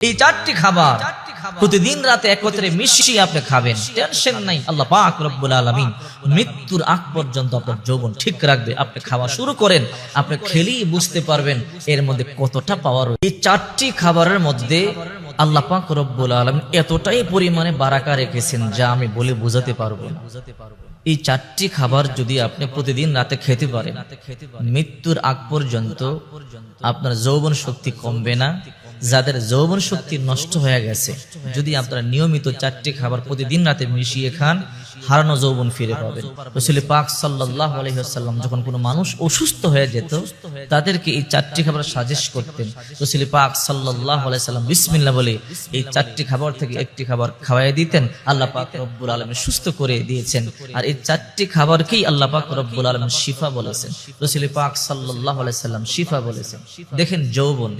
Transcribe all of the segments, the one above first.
এই চারটি খাবার প্রতিদিন রাতে একত্রে মিশিয়ে আপনি খাবেন, টেনশন নাই। আল্লাহ পাক রব্বুল আলামিন মৃত্যুর আগ পর্যন্ত আপনার যৌবন ঠিক রাখবে। আপনি খাওয়া শুরু করেন, আপনি খেলেই বুঝতে পারবেন এর মধ্যে কতটা পাওয়ার। এই চারটি খাবারের মধ্যে আল্লাহ পাক রব্বুল আলামিন এতটাই পরিমাণে বারাকা রেখেছেন যা আমি বলে বোঝাতে পারবো না। এই চারটি খাবার যদি আপনি প্রতিদিন রাতে খেতে পারেন, মৃত্যুর আগ পর্যন্ত আপনার যৌবন শক্তি কমবে না। যাদের যৌবন শক্তি নষ্ট হয়ে গেছে, যদি আপনারা নিয়মিত চারটি খাবার প্রতিদিন রাতে মিশিয়ে খান, হারানো যৌবন ফিরে পাবেন। রাসূল পাক সাল্লাল্লাহু আলাইহি ওয়াসাল্লাম যখন কোনো মানুষ অসুস্থ হয়ে যেত, তাদেরকে এই চারটি খাবার সাজেস্ট করতেন। রাসূল পাক সাল্লাল্লাহু আলাইহি ওয়াসাল্লাম বিসমিল্লাহ বলে এই চারটি খাবার থেকে একটি খাবার খাওয়াই দিতেন। আল্লাহ পাক রব্বুল আলামিন সুস্থ করে দিয়েছেন। আর এই চারটি খাবারকেই আল্লাহ পাক রব্বুল আলামিন শিফা বলেছেন। রাসূল পাক সাল্লাল্লাহু আলাইহি ওয়াসাল্লাম শিফা বলেছেন। দেখেন, যৌবন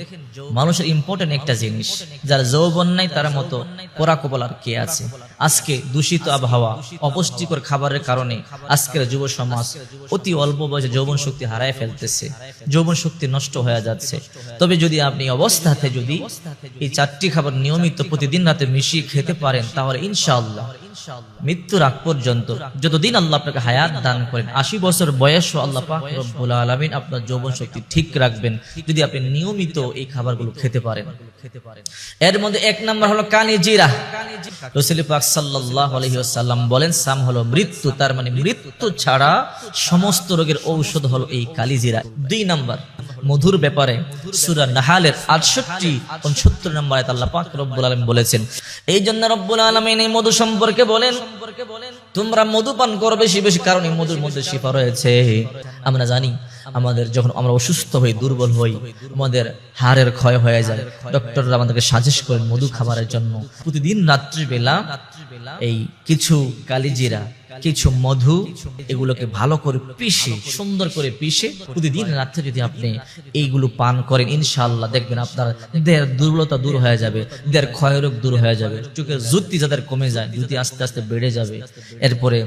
মানুষের ইম্পর্টেন্ট একটা জিনিস। যার যৌবন নাই তার মতো পোড়া কপাল আর কে আছে? আজকে দূষিত আবহাওয়া, অপুষ্টিকর খাবারের কারণে আজকের যুব সমাজ অতি অল্প বয়সে যৌবন শক্তি হারায় ফেলতেছে, যৌবন শক্তি নষ্ট হয়ে যাচ্ছে। তবে যদি আপনি অবস্থাতে যদি এই চারটি খাবার নিয়মিত প্রতিদিন রাতে মিশিয়ে খেতে পারেন, তাহলে ইনশাআল্লাহ মৃত্যুর আগ পর্যন্ত যতদিন আল্লাহ আপনাকে হায়াত দান করেন, 80 বছর বয়সও আল্লাহ পাক রব্বুল আলামিন আপনার যৌবন শক্তি ঠিক রাখবেন যদি আপনি নিয়মিত এই খাবারগুলো খেতে পারেন। এর মধ্যে এক নাম্বার হলো কানি জিরা। রাসূল পাক সাল্লাল্লাহু আলাইহি ওয়াসাল্লাম বলেন, সাম হলো মৃত্যু, তার মানে মৃত্যু ছাড়া সমস্ত রোগের ঔষধ হলো এই কালি জিরা। 2 নাম্বার মধুর ব্যাপারে সূরা নাহালের 68-69 নম্বর আয়াতে আল্লাহ পাক রব্বুল আলামিন বলেছেন, এই জন্য রব্বুল আলামিন এই মধু সম্পর্কে বলেন, তোমরা মধু পান করো বেশি বেশি, কারণ এই মধুর মধ্যে শিফা রয়েছে। আমরা জানি আমাদের যখন আমরা অসুস্থ হই, দুর্বল হই, আমাদের হাড়ের ক্ষয় হয়ে যায়, ডক্টররা আমাদেরকে সাজেস্ট করেন মধু খাবারের জন্য। প্রতিদিন রাত্রিবেলা এই কিছু কালিজিরা, কিছু মধু, এগুলোকে ভালো করে পিষে, সুন্দর করে পিষে প্রতিদিন রাত্রে যদি আপনি এইগুলো পান করেন, ইনশাআল্লাহ দেখবেন আপনার দেহের দুর্বলতা দূর হয়ে যাবে, দেহের ক্ষয়রোগ দূর হয়ে যাবে, চোখের জ্যোতি যাদের কমে যায় জ্যোতি আস্তে আস্তে বেড়ে যাবে। এরপরে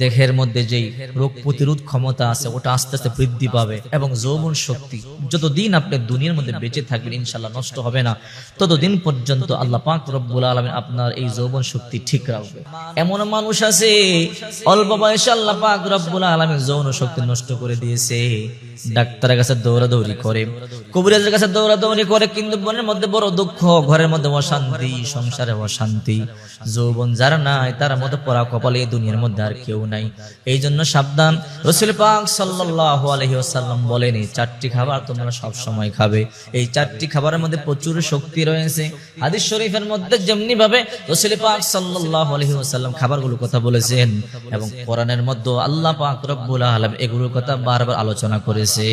দেহের মধ্যে যেই রোগ প্রতিরোধ ক্ষমতা আছে ওটা আস্তে আস্তে বৃদ্ধি পাবে, এবং যৌবন শক্তি যতদিন আপনি দুনিয়ার মধ্যে বেঁচে থাকবেন ইনশাআল্লাহ নষ্ট হবে না, ততদিন পর্যন্ত আল্লাহ পাক রব্বুল আলামিন আপনার এই যৌবন শক্তি ঠিক রাখবে। এমন মানুষ আছে অল্প বয়সে আল্লাহ পাক রব্বুল আলামিন যৌন শক্তি নষ্ট করে দিয়েছে, ডাক্তারের কাছে দৌড়াদৌড়ি করে, কবিরাজের কাছে দৌড়াদৌড়ি করে, কিন্তু মনের মধ্যে বড় দুঃখ, ঘরের মধ্যে অশান্তি, সংসারে অশান্তি। যৌবন যারা নাই তার মতো পরা কপালে এই দুনিয়ার মধ্যে আর কেউ নাই। এই জন্য সাবধান। রাসূল পাক সাল্লাল্লাহু আলাইহি ওয়াসাল্লাম বলেন, এই চারটি খাবার তোমরা সব সময় খাবে। এই চারটি খাবারের মধ্যে প্রচুর শক্তি রয়েছে। হাদিস শরীফের মধ্যে যেমনি ভাবে রাসূল পাক সাল্লাল্লাহু আলাইহি ওয়াসাল্লাম খাবারগুলোর কথা বলেছেন, এবং কোরআনের মধ্যে আল্লাহ পাক রব্বুল আলামিন এগুলোর কথা বারবার আলোচনা করেছে।